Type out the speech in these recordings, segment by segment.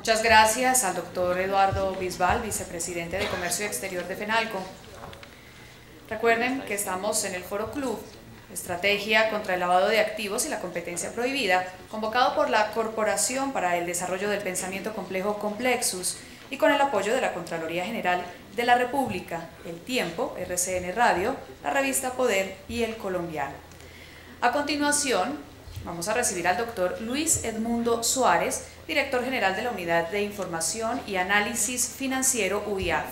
Muchas gracias al doctor Eduardo Bisbal, vicepresidente de Comercio Exterior de FENALCO. Recuerden que estamos en el Foro Club, Estrategia contra el Lavado de Activos y la Competencia Prohibida, convocado por la Corporación para el Desarrollo del Pensamiento Complejo Complexus y con el apoyo de la Contraloría General de la República, El Tiempo, RCN Radio, la revista Poder y El Colombiano. A continuación, vamos a recibir al doctor Luis Edmundo Suárez, director general de la Unidad de Información y Análisis Financiero UIAF,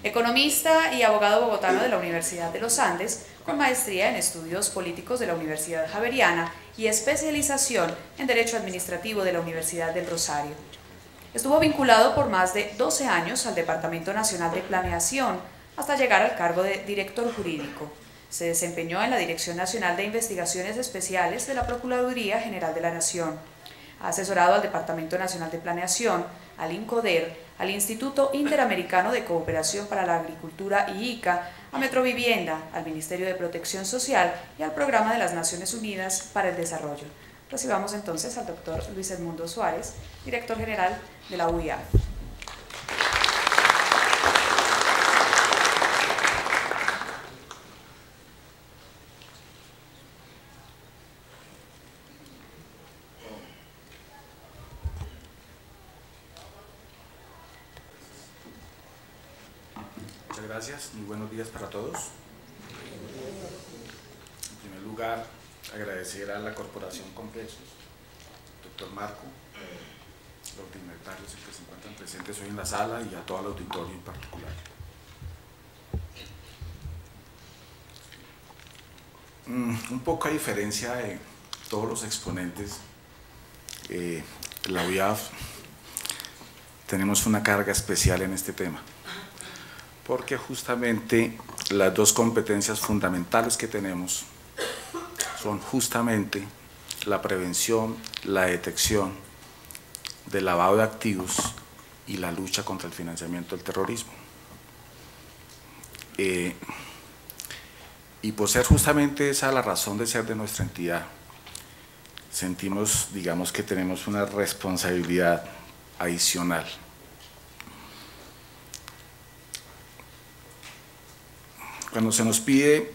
economista y abogado bogotano de la Universidad de los Andes, con maestría en estudios políticos de la Universidad Javeriana y especialización en Derecho Administrativo de la Universidad del Rosario. Estuvo vinculado por más de 12 años al Departamento Nacional de Planeación hasta llegar al cargo de director jurídico. Se desempeñó en la Dirección Nacional de Investigaciones Especiales de la Procuraduría General de la Nación. Ha asesorado al Departamento Nacional de Planeación, al INCODER, al Instituto Interamericano de Cooperación para la Agricultura y ICA, a Metrovivienda, al Ministerio de Protección Social y al Programa de las Naciones Unidas para el Desarrollo. Recibamos entonces al doctor Luis Edmundo Suárez, director general de la UIAF. Muchas gracias, muy buenos días para todos. En primer lugar, agradecer a la Corporación Complexus, doctor Marco, los dignatarios que se encuentran presentes hoy en la sala y a todo el auditorio en particular. Un poco a diferencia de todos los exponentes, la UIAF tenemos una carga especial en este tema, porque justamente las dos competencias fundamentales que tenemos son justamente la prevención, la detección del lavado de activos y la lucha contra el financiamiento del terrorismo. Y por ser justamente esa la razón de ser de nuestra entidad, sentimos, digamos, que tenemos una responsabilidad adicional. Cuando se nos pide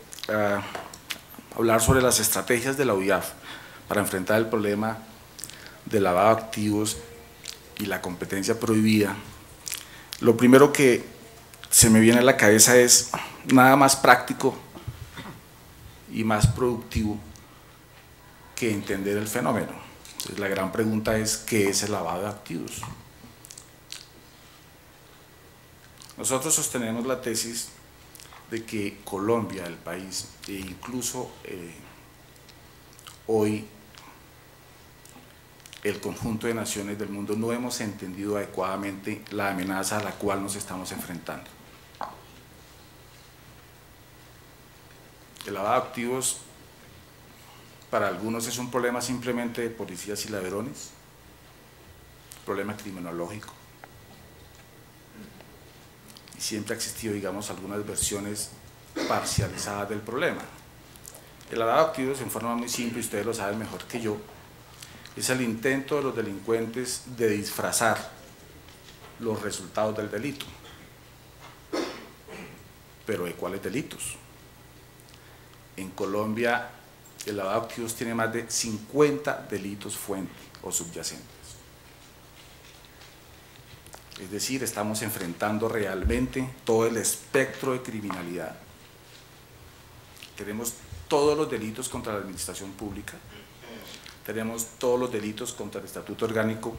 hablar sobre las estrategias de la UIAF para enfrentar el problema del lavado de activos y la competencia prohibida, lo primero que se me viene a la cabeza es nada más práctico y más productivo que entender el fenómeno. Entonces, la gran pregunta es, ¿qué es el lavado de activos? Nosotros sostenemos la tesis de que Colombia, el país, e incluso hoy el conjunto de naciones del mundo no hemos entendido adecuadamente la amenaza a la cual nos estamos enfrentando. El lavado de activos para algunos es un problema simplemente de policías y ladrones, problema criminológico. Y siempre ha existido, digamos, algunas versiones parcializadas del problema. El lavado de activos, en forma muy simple, y ustedes lo saben mejor que yo, es el intento de los delincuentes de disfrazar los resultados del delito. ¿Pero de cuáles delitos? En Colombia, el lavado de activos tiene más de 50 delitos fuente o subyacentes. Es decir, estamos enfrentando realmente todo el espectro de criminalidad. Tenemos todos los delitos contra la administración pública, tenemos todos los delitos contra el Estatuto Orgánico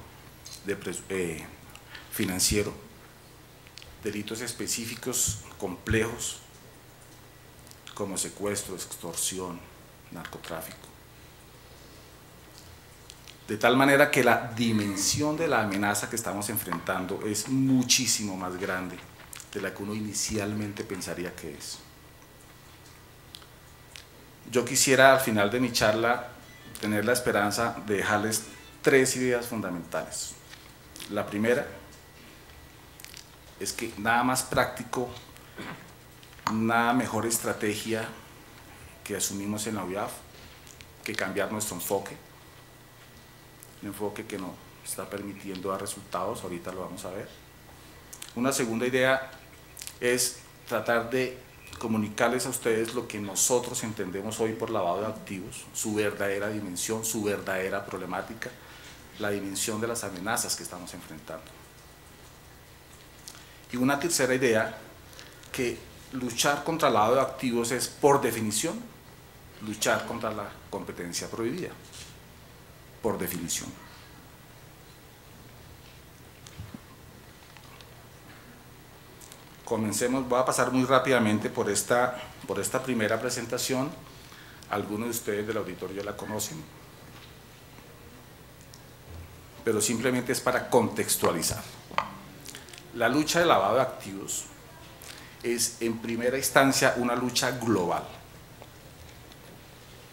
Financiero, delitos específicos complejos como secuestro, extorsión, narcotráfico. De tal manera que la dimensión de la amenaza que estamos enfrentando es muchísimo más grande de la que uno inicialmente pensaría que es. Yo quisiera al final de mi charla tener la esperanza de dejarles 3 ideas fundamentales. La primera es que nada más práctico, nada mejor estrategia que asumimos en la UIAF que cambiar nuestro enfoque, un enfoque que está permitiendo dar resultados, ahorita lo vamos a ver. Una segunda idea es tratar de comunicarles a ustedes lo que nosotros entendemos hoy por lavado de activos, su verdadera dimensión, su verdadera problemática, la dimensión de las amenazas que estamos enfrentando. Y una tercera idea, que luchar contra el lavado de activos es, por definición, luchar contra la competencia prohibida, por definición. Comencemos, voy a pasar muy rápidamente por esta primera presentación. Algunos de ustedes del auditorio la conocen, pero simplemente es para contextualizar. La lucha de lavado de activos es en primera instancia una lucha global.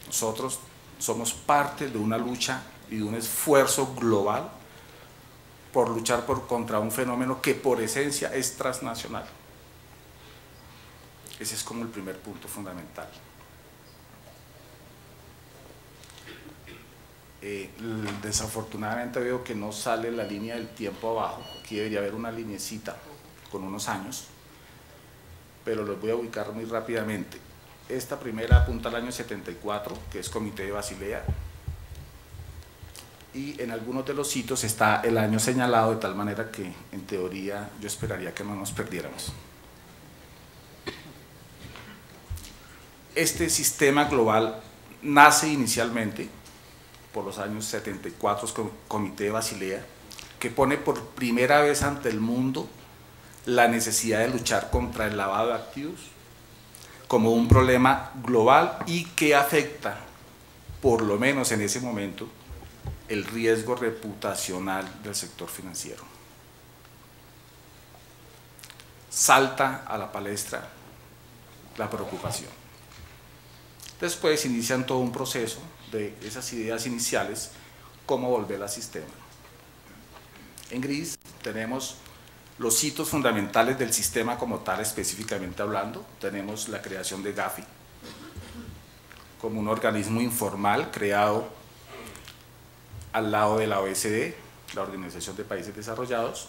Nosotros somos parte de una lucha y de un esfuerzo global por luchar contra un fenómeno que por esencia es transnacional. Ese es como el primer punto fundamental. Desafortunadamente veo que no sale la línea del tiempo abajo. Aquí debería haber una linecita con unos años, pero los voy a ubicar muy rápidamente. Esta primera apunta al año 74, que es Comité de Basilea, y en algunos de los hitos está el año señalado, de tal manera que en teoría yo esperaría que no nos perdiéramos. Este sistema global nace inicialmente por los años 74 con Comité de Basilea, que pone por primera vez ante el mundo la necesidad de luchar contra el lavado de activos como un problema global y que afecta, por lo menos en ese momento, el riesgo reputacional del sector financiero. Salta a la palestra la preocupación. Después inician todo un proceso de esas ideas iniciales, cómo volver al sistema. En gris tenemos los hitos fundamentales del sistema como tal, específicamente hablando. Tenemos la creación de Gafi como un organismo informal creado al lado de la OECD, la Organización de Países Desarrollados.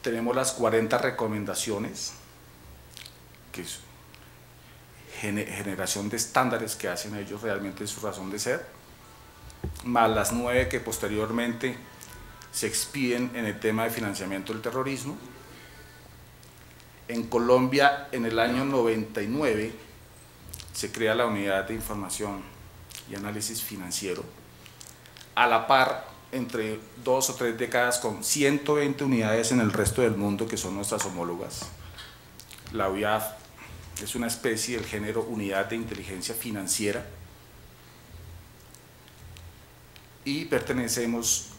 Tenemos las 40 recomendaciones, que es generación de estándares que hacen ellos realmente su razón de ser, más las 9 que posteriormente se expiden en el tema de financiamiento del terrorismo. En Colombia, en el año 99, se crea la Unidad de Información y Análisis Financiero, a la par, entre 2 o 3 décadas, con 120 unidades en el resto del mundo que son nuestras homólogas. La UIAF es una especie del género Unidad de Inteligencia Financiera y pertenecemos,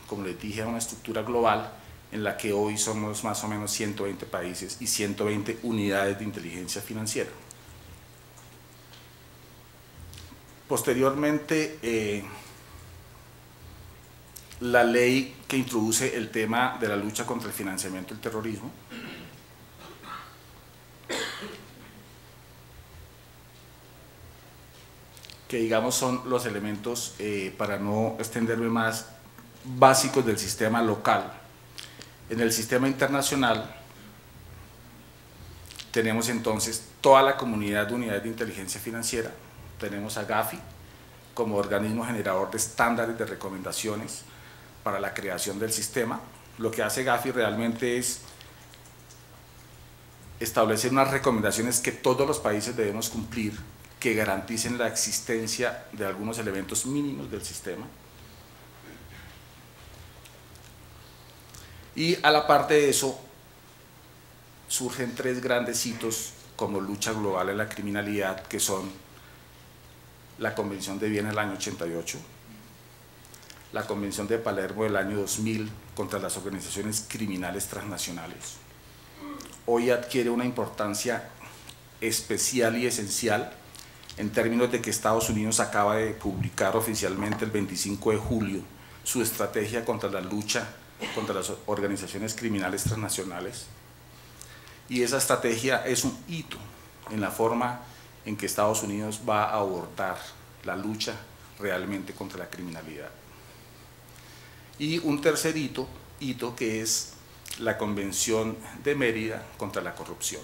como les dije, a una estructura global en la que hoy somos más o menos 120 países y 120 unidades de inteligencia financiera. Posteriormente, la ley que introduce el tema de la lucha contra el financiamiento del terrorismo, que digamos son los elementos, para no extenderme más, básicos del sistema local. En el sistema internacional tenemos entonces toda la comunidad de unidades de inteligencia financiera. Tenemos a Gafi como organismo generador de estándares de recomendaciones para la creación del sistema. Lo que hace Gafi realmente es establecer unas recomendaciones que todos los países debemos cumplir, que garanticen la existencia de algunos elementos mínimos del sistema. Y a la parte de eso surgen 3 grandes hitos como lucha global en la criminalidad, que son la Convención de Viena del año 88, la Convención de Palermo del año 2000 contra las organizaciones criminales transnacionales. Hoy adquiere una importancia especial y esencial en términos de que Estados Unidos acaba de publicar oficialmente el 25 de julio su estrategia contra la lucha contra las organizaciones criminales transnacionales, y esa estrategia es un hito en la forma en que Estados Unidos va a abordar la lucha realmente contra la criminalidad. Y un tercer hito que es la Convención de Mérida contra la corrupción.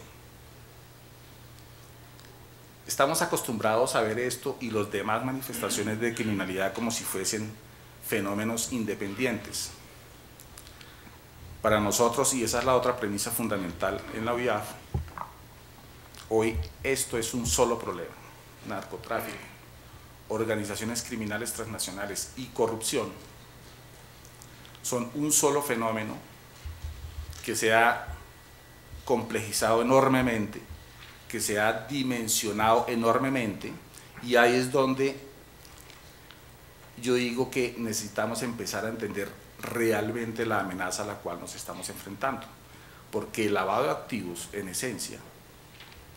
Estamos acostumbrados a ver esto y las demás manifestaciones de criminalidad como si fuesen fenómenos independientes. Para nosotros, y esa es la otra premisa fundamental en la UIAF, hoy esto es un solo problema: narcotráfico, organizaciones criminales transnacionales y corrupción son un solo fenómeno que se ha complejizado enormemente, que se ha dimensionado enormemente, y ahí es donde yo digo que necesitamos empezar a entender realmente la amenaza a la cual nos estamos enfrentando, porque el lavado de activos, en esencia,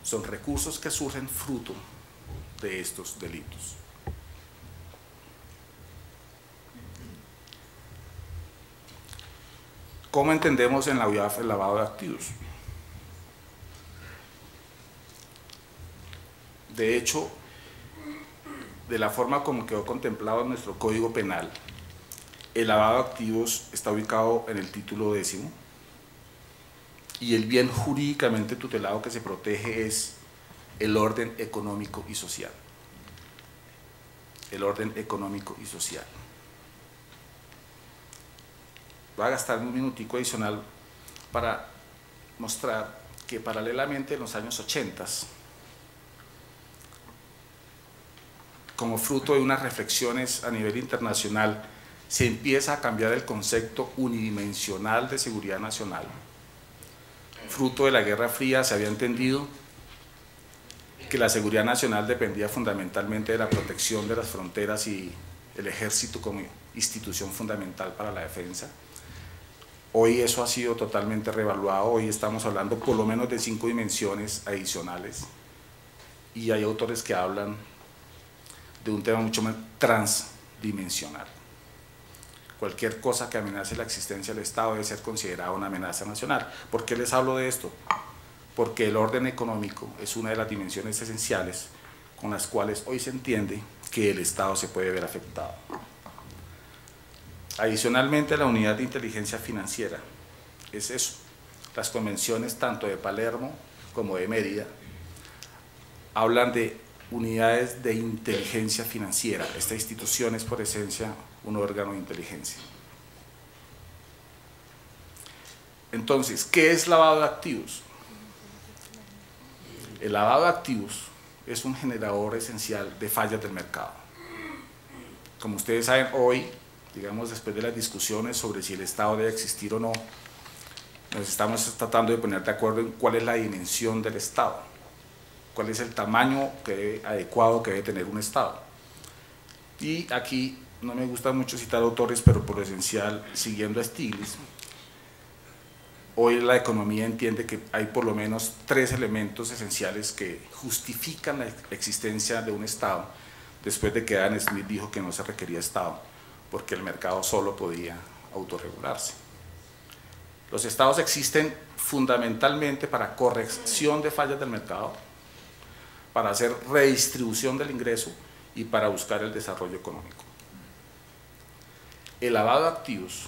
son recursos que surgen fruto de estos delitos. ¿Cómo entendemos en la UIAF el lavado de activos? De hecho, de la forma como quedó contemplado en nuestro Código Penal, el lavado de activos está ubicado en el título 10º, y el bien jurídicamente tutelado que se protege es el orden económico y social. El orden económico y social. Voy a gastar un minutico adicional para mostrar que paralelamente en los años 80, como fruto de unas reflexiones a nivel internacional, se empieza a cambiar el concepto unidimensional de seguridad nacional. Fruto de la Guerra Fría se había entendido que la seguridad nacional dependía fundamentalmente de la protección de las fronteras y el ejército como institución fundamental para la defensa. Hoy eso ha sido totalmente revaluado, hoy estamos hablando por lo menos de 5 dimensiones adicionales, y hay autores que hablan de un tema mucho más transdimensional. Cualquier cosa que amenace la existencia del Estado debe ser considerada una amenaza nacional. ¿Por qué les hablo de esto? Porque el orden económico es una de las dimensiones esenciales con las cuales hoy se entiende que el Estado se puede ver afectado. Adicionalmente, la unidad de inteligencia financiera es eso. Las convenciones tanto de Palermo como de Mérida hablan de unidades de inteligencia financiera. Esta institución es por esencia un órgano de inteligencia. Entonces, ¿qué es lavado de activos? El lavado de activos es un generador esencial de fallas del mercado. Como ustedes saben, hoy, digamos, después de las discusiones sobre si el Estado debe existir o no, nos estamos tratando de poner de acuerdo en cuál es la dimensión del Estado, cuál es el tamaño adecuado que debe tener un Estado. Y aquí no me gusta mucho citar autores, pero por lo esencial, siguiendo a Stiglitz, hoy la economía entiende que hay por lo menos 3 elementos esenciales que justifican la existencia de un Estado, después de que Adam Smith dijo que no se requería Estado, porque el mercado solo podía autorregularse. Los Estados existen fundamentalmente para corrección de fallas del mercado, para hacer redistribución del ingreso y para buscar el desarrollo económico. El lavado de activos,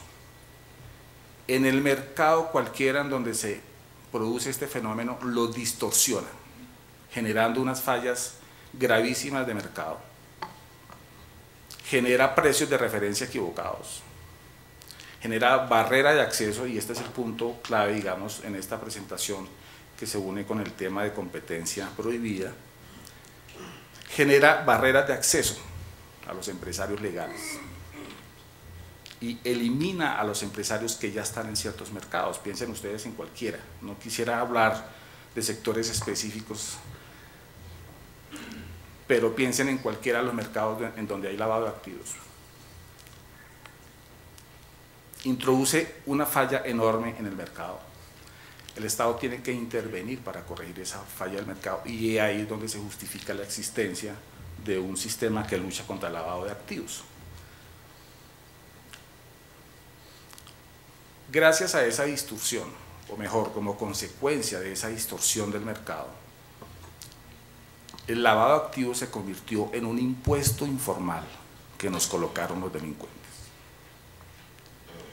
en el mercado cualquiera en donde se produce este fenómeno, lo distorsiona, generando unas fallas gravísimas de mercado. Genera precios de referencia equivocados, genera barrera de acceso, y este es el punto clave, digamos, en esta presentación que se une con el tema de competencia prohibida. Genera barreras de acceso a los empresarios legales y elimina a los empresarios que ya están en ciertos mercados. Piensen ustedes en cualquiera, no quisiera hablar de sectores específicos, pero piensen en cualquiera de los mercados en donde hay lavado de activos. Introduce una falla enorme en el mercado. El Estado tiene que intervenir para corregir esa falla del mercado, y ahí es donde se justifica la existencia de un sistema que lucha contra el lavado de activos. Gracias a esa distorsión, o mejor, como consecuencia de esa distorsión del mercado, el lavado de activos se convirtió en un impuesto informal que nos colocaron los delincuentes.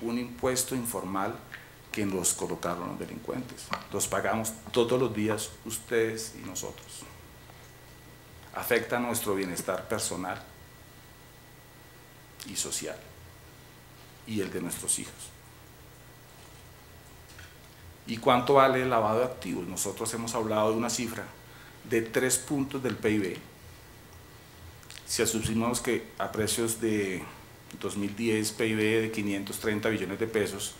un impuesto informal que nos colocaron los delincuentes. Los pagamos todos los días ustedes y nosotros. Afecta nuestro bienestar personal y social y el de nuestros hijos. ¿Y cuánto vale el lavado de activos? Nosotros hemos hablado de una cifra de 3 puntos del PIB. Si asumimos que a precios de 2010 PIB de 530 billones de pesos,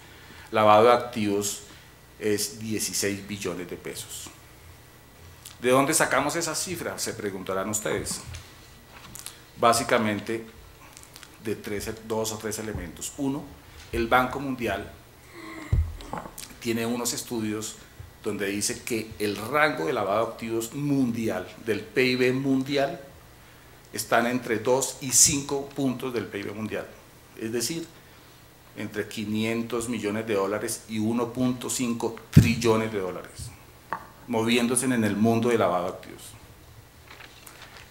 lavado de activos es 16 billones de pesos. ¿De dónde sacamos esa cifra? Se preguntarán ustedes. Básicamente de dos o tres elementos. Uno, el Banco Mundial tiene unos estudios donde dice que el rango de lavado de activos mundial, del PIB mundial, están entre 2 y 5 puntos del PIB mundial. Es decir, entre 500 millones de dólares y 1.5 trillones de dólares, moviéndose en el mundo de lavado de activos.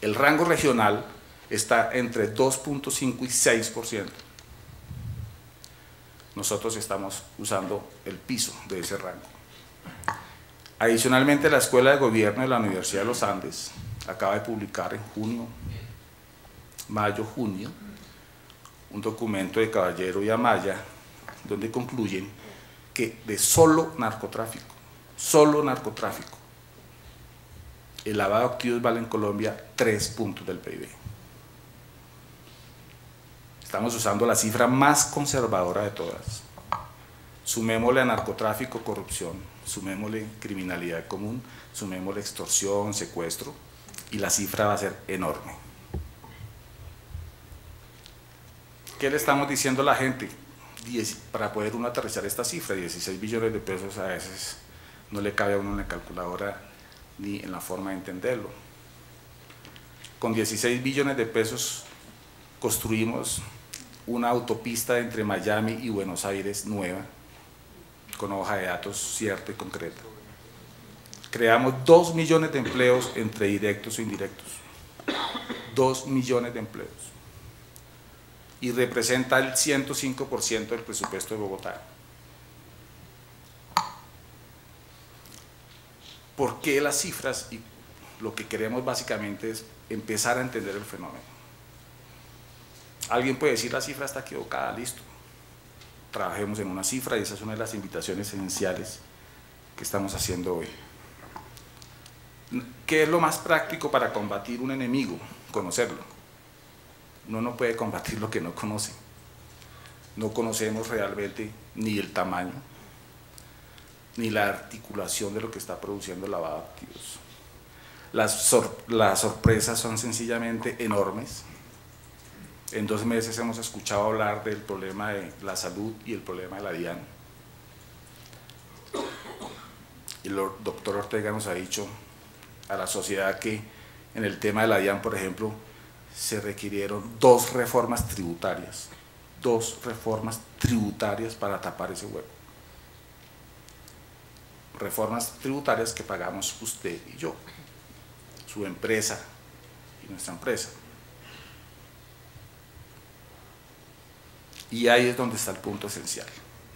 El rango regional está entre 2.5 y 6%. Nosotros estamos usando el piso de ese rango. Adicionalmente, la Escuela de Gobierno de la Universidad de los Andes acaba de publicar en mayo-junio, un documento de Caballero y Amaya, donde concluyen que de solo narcotráfico, el lavado de activos vale en Colombia 3 puntos del PIB. Estamos usando la cifra más conservadora de todas. Sumémosle a narcotráfico, corrupción, sumémosle criminalidad común, sumémosle extorsión, secuestro, y la cifra va a ser enorme. ¿Qué le estamos diciendo a la gente? Para poder uno aterrizar esta cifra, 16 billones de pesos a veces no le cabe a uno en la calculadora ni en la forma de entenderlo. Con 16 billones de pesos construimos una autopista entre Miami y Buenos Aires nueva, con hoja de datos cierta y concreta. Creamos 2 millones de empleos entre directos e indirectos. 2 millones de empleos. Y representa el 105% del presupuesto de Bogotá. ¿Por qué las cifras? Y lo que queremos básicamente es empezar a entender el fenómeno. Alguien puede decir la cifra está equivocada, listo. Trabajemos en una cifra y esa es una de las invitaciones esenciales que estamos haciendo hoy. ¿Qué es lo más práctico para combatir un enemigo? Conocerlo. Uno no puede combatir lo que no conoce. No conocemos realmente ni el tamaño, ni la articulación de lo que está produciendo el lavado de activos. Las sorpresas son sencillamente enormes. En 2 meses hemos escuchado hablar del problema de la salud y el problema de la DIAN. El doctor Ortega nos ha dicho a la sociedad que en el tema de la DIAN, por ejemplo, se requirieron 2 reformas tributarias. 2 reformas tributarias para tapar ese hueco. Reformas tributarias que pagamos usted y yo, su empresa y nuestra empresa. Y ahí es donde está el punto esencial.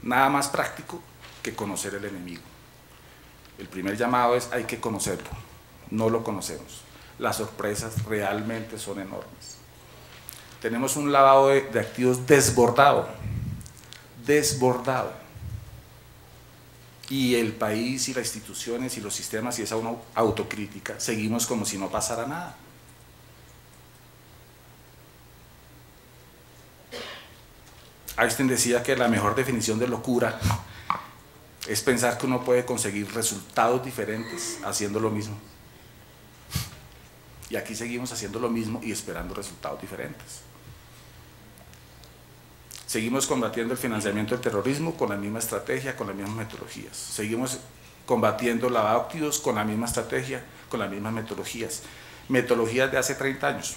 Nada más práctico que conocer el enemigo. El primer llamado es hay que conocerlo. No lo conocemos. Las sorpresas realmente son enormes. Tenemos un lavado de activos desbordado. Desbordado. Y el país y las instituciones y los sistemas y esa una autocrítica, seguimos como si no pasara nada. Einstein decía que la mejor definición de locura es pensar que uno puede conseguir resultados diferentes haciendo lo mismo. Y aquí seguimos haciendo lo mismo y esperando resultados diferentes. Seguimos combatiendo el financiamiento del terrorismo con la misma estrategia, con las mismas metodologías. Seguimos combatiendo el lavado de activos con la misma estrategia, con las mismas metodologías. Metodologías de hace 30 años.